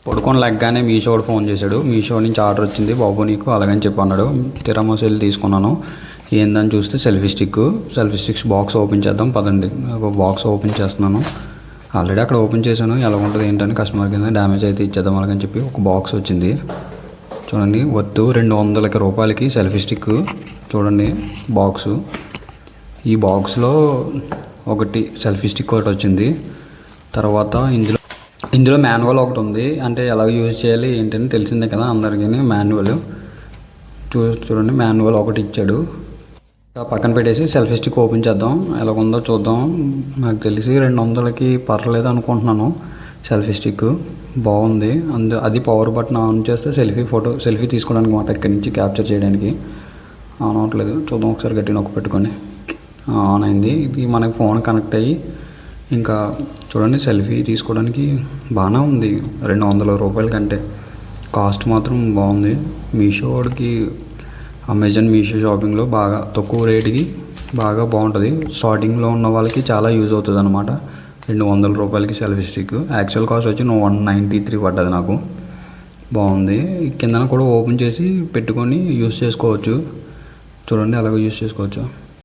పడుకొని లెగ్గానే మీషో వాడు ఫోన్ చేశాడు. మీషో నుంచి ఆర్డర్ వచ్చింది బాబు నీకు అలాగని చెప్పి అన్నాడు. తిరమోస్ వెళ్ళి తీసుకున్నాను. ఏందని చూస్తే సెల్ఫీ స్టిక్స్ బాక్స్ ఓపెన్ చేద్దాం పదండి. ఒక బాక్స్ ఓపెన్ చేస్తున్నాను. ఆల్రెడీ అక్కడ ఓపెన్ చేశాను. ఎలా ఉంటుంది ఏంటని కస్టమర్ కింద డ్యామేజ్ అయితే ఇచ్చేద్దాం అలాగని చెప్పి ఒక బాక్స్ వచ్చింది. చూడండి వత్తు 200 రూపాయలకి సెల్ఫీ స్టిక్. చూడండి బాక్సు. ఈ బాక్స్లో ఒకటి సెల్ఫీ స్టిక్ ఒకటి వచ్చింది. తర్వాత ఇందులో మాన్యువల్ ఒకటి ఉంది. అంటే ఎలా యూజ్ చేయాలి ఏంటని తెలిసిందే కదా అందరికీ. మాన్యువల్ చూడండి మాన్యువల్ ఒకటి ఇచ్చాడు. పక్కన పెట్టేసి సెల్ఫీ స్టిక్ ఓపెన్ చేద్దాం ఎలా ఉందో చూద్దాం. నాకు తెలిసి 200కి పర్లేదు అనుకుంటున్నాను. సెల్ఫీ స్టిక్ బాగుంది. అది పవర్ బటన్ ఆన్ చేస్తే సెల్ఫీ తీసుకోవడానికి మాట ఇక్కడి నుంచి క్యాప్చర్ చేయడానికి. ఆన్ అవ్వట్లేదు చూద్దాం ఒకసారి గట్టి నొక్కి పెట్టుకొని. ఆన్ అయింది. ఇది మనకి ఫోన్ కనెక్ట్ అయ్యి ఇంకా చూడండి సెల్ఫీ తీసుకోవడానికి బాగానే ఉంది. 200 రూపాయల కంటే కాస్ట్ మాత్రం బాగుంది. మీషో వాడికి అమెజాన్ మీషో షాపింగ్లో బాగా తక్కువ రేటుకి బాగా బాగుంటుంది. స్టార్టింగ్లో ఉన్న వాళ్ళకి చాలా యూజ్ అవుతుంది అనమాట. 200 రూపాయలకి సెల్ఫీ స్టిక్. యాక్చువల్ కాస్ట్ వచ్చి 193 పడ్డది నాకు. బాగుంది. కిందన కూడా ఓపెన్ చేసి పెట్టుకొని యూజ్ చేసుకోవచ్చు. చూడండి అలాగ యూజ్ చేసుకోవచ్చు.